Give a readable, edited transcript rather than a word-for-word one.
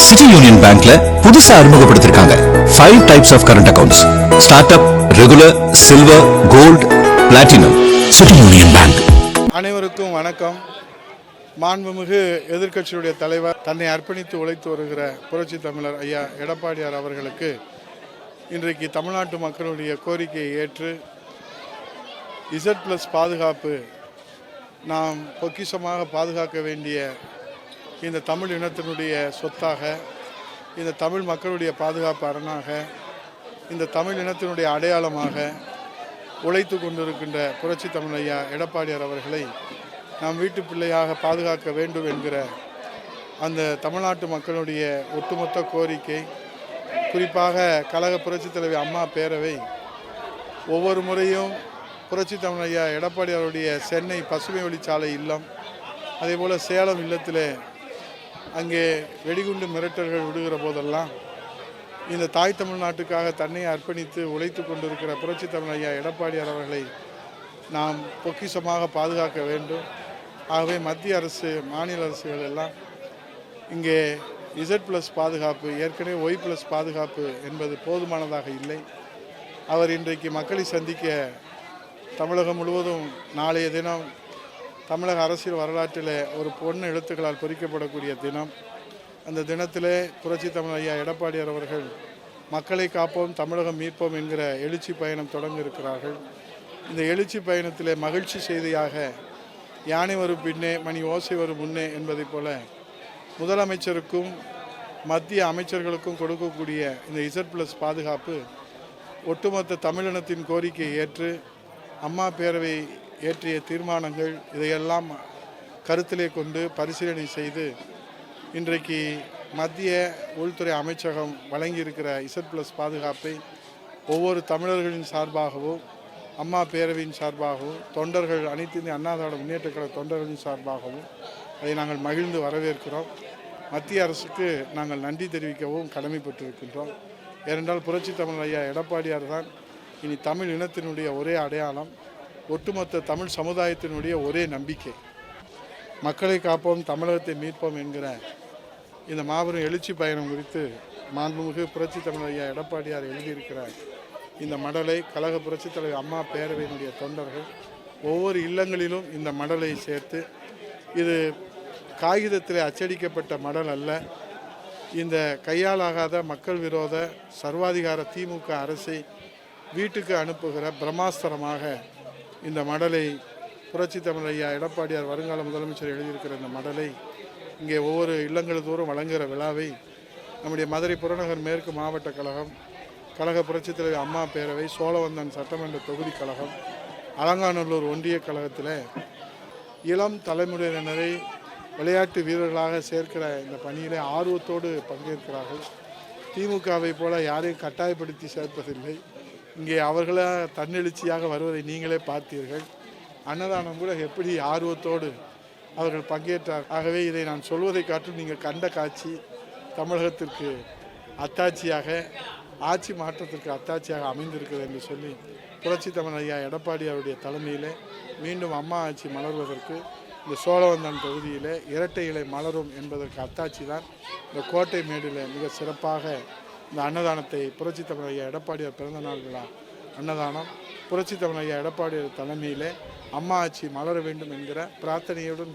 City Union பேங்க்ல புதுசா அறிமுகப்படுத்திருக்காங்க 5 types of current accounts. Start up, regular, silver, gold, platinum. City Union Bank. அனைவருக்கும் வணக்கம். மாண்புமிகு எதிர்க்கட்சியுடைய தலைவர், தன்னை அர்ப்பணித்து உழைத்து வருகிற புரட்சி தமிழர் ஐயா எடப்பாடியார் அவர்களுக்கு இன்றைக்கு தமிழ்நாட்டு மக்களுடைய கோரிக்கையை ஏற்று Z+ பாதுகாப்பு நாம் பொக்கிஷமாக பாதுகாக்க வேண்டிய இந்த தமிழ் இனத்தினுடைய சொத்தாக, இந்த தமிழ் மக்களுடைய பாதுகாப்பு அரணாக, இந்த தமிழ் இனத்தினுடைய அடையாளமாக உழைத்து கொண்டிருக்கின்ற புரட்சி தமிழ் ஐயா எடப்பாடியார் அவர்களை நாம் வீட்டு பிள்ளையாக பாதுகாக்க வேண்டும் என்கிற அந்த தமிழ்நாட்டு மக்களுடைய ஒட்டுமொத்த கோரிக்கை, குறிப்பாக கழக புரட்சி தலைவி அம்மா பேரவை ஒவ்வொரு முறையும் புரட்சி தமிழ் ஐயா எடப்பாடியாருடைய சென்னை பசுமை வழிச்சாலை இல்லம், அதேபோல் சேலம் இல்லத்தில் அங்கே வெடிகுண்டு மிரட்டல்கள் விடுகிற போதெல்லாம் இந்த தாய் தமிழ்நாட்டுக்காக தன்னை அர்ப்பணித்து உழைத்து கொண்டிருக்கிற புரட்சி தமிழ் ஐயா எடப்பாடியார் அவர்களை நாம் பொக்கிஷமாக பாதுகாக்க வேண்டும். ஆகவே மத்திய அரசு, மாநில அரசுகள் எல்லாம் இங்கே Z+ பாதுகாப்பு, ஏற்கனவே Y+ பாதுகாப்பு என்பது போதுமானதாக இல்லை. அவர் இன்றைக்கு மக்களை சந்திக்க தமிழகம் முழுவதும் நாளைய தினம் தமிழக அரசியல் வரலாற்றில் ஒரு பொன் எழுத்துக்களால் பொறிக்கப்படக்கூடிய தினம். அந்த தினத்திலே புரட்சி தமிழ் ஐயா எடப்பாடியார் அவர்கள் மக்களை காப்போம், தமிழகம் மீட்போம் என்கிற எழுச்சி பயணம் தொடங்க இருக்கிறார்கள். இந்த எழுச்சி பயணத்திலே மகிழ்ச்சி செய்தியாக யானை வரும் பின்னே மணி ஓசை வரும் முன்னே என்பதைப் போல முதலமைச்சருக்கும் மத்திய அமைச்சர்களுக்கும் கொடுக்கக்கூடிய இந்த Z+ பாதுகாப்பு ஒட்டுமொத்த தமிழினத்தின் கோரிக்கையை ஏற்று அம்மா பேரவை ஏற்றிய தீர்மானங்கள் இதையெல்லாம் கருத்திலே கொண்டு பரிசீலனை செய்து இன்றைக்கு மத்திய உள்துறை அமைச்சகம் வழங்கியிருக்கிற Z+ பாதுகாப்பை ஒவ்வொரு தமிழர்களின் சார்பாகவும், அம்மா பேரவையின் சார்பாகவும், தொண்டர்கள், அனைத்து இந்திய அண்ணா திராவிட முன்னேற்றக் கழக தொண்டர்களின் சார்பாகவும் அதை நாங்கள் மகிழ்ந்து வரவேற்கிறோம். மத்திய அரசுக்கு நாங்கள் நன்றி தெரிவிக்கவும் கடமைப்பட்டிருக்கின்றோம். ஏனென்றால் புரட்சி தமிழ் ஐயா எடப்பாடியார் தான் இனி தமிழ் இனத்தினுடைய ஒரே அடையாளம், ஒட்டுமொத்த தமிழ் சமுதாயத்தினுடைய ஒரே நம்பிக்கை. மக்களை காப்போம், தமிழகத்தை மீட்போம் என்கிற இந்த மாபெரும் எழுச்சி பயணம் குறித்து மாண்புமிகு புரட்சி தமிழ் ஐயா எடப்பாடியார் எழுதியிருக்கிற இந்த மடலை கழக புரட்சி தலைவர் அம்மா பேரவையினுடைய தொண்டர்கள் ஒவ்வொரு இல்லங்களிலும் இந்த மடலை சேர்த்து, இது காகிதத்தில் அச்சடிக்கப்பட்ட மடல் அல்ல, இந்த கையாலாகாத மக்கள் விரோத சர்வாதிகார திமுக அரசை வீட்டுக்கு அனுப்புகிற பிரம்மாஸ்திரமாக இந்த மடலை புரட்சி தமிழ் ஐயா எடப்பாடியார் வருங்கால முதலமைச்சர் எழுதியிருக்கிற இந்த மடலை இங்கே ஒவ்வொரு இல்லங்கள் தோறும் வழங்குகிற விழாவை நம்முடைய மதுரை புறநகர் மேற்கு மாவட்ட கழகம், கழக புரட்சி தலைவர் அம்மா பேரவை, சோழவந்தான் சட்டமன்ற தொகுதி கழகம், அலங்காநல்லூர் ஒன்றிய கழகத்தில் இளம் தலைமுறையினரை விளையாட்டு வீரர்களாக சேர்க்கிற இந்த பணியிலே ஆர்வத்தோடு பங்கேற்கிறார்கள். திமுகவை போல யாரையும் கட்டாயப்படுத்தி சேர்ப்பதில்லை. இங்கே அவர்கள தன்னெழுச்சியாக வருவதை நீங்களே பார்த்தீர்கள். அன்னதானம் கூட எப்படி ஆர்வத்தோடு அவர்கள் பங்கேற்றார். ஆகவே இதை நான் சொல்வதை காட்டும் நீங்கள் கண்ட காட்சி தமிழகத்திற்கு அத்தாட்சியாக, ஆட்சி மாற்றத்திற்கு அத்தாட்சியாக அமைந்திருக்கிறது என்று சொல்லி புரட்சி தமிழ் ஐயா எடப்பாடியாருடைய தலைமையிலே மீண்டும் அம்மா ஆட்சி மலர்வதற்கு இந்த சோழவந்தான் தொகுதியில் இரட்டை இலை மலரும் என்பதற்கு அத்தாட்சி தான் இந்த கோட்டை மேடில் மிக சிறப்பாக இந்த அன்னதானத்தை புரட்சி தமிழ் ஐயா எடப்பாடியார் பிறந்தநாள் விழா அன்னதானம் புரட்சி தமிழ் ஐயா எடப்பாடியார் தலைமையிலே அம்மா ஆட்சி மலர வேண்டும் என்கிற பிரார்த்தனையுடன்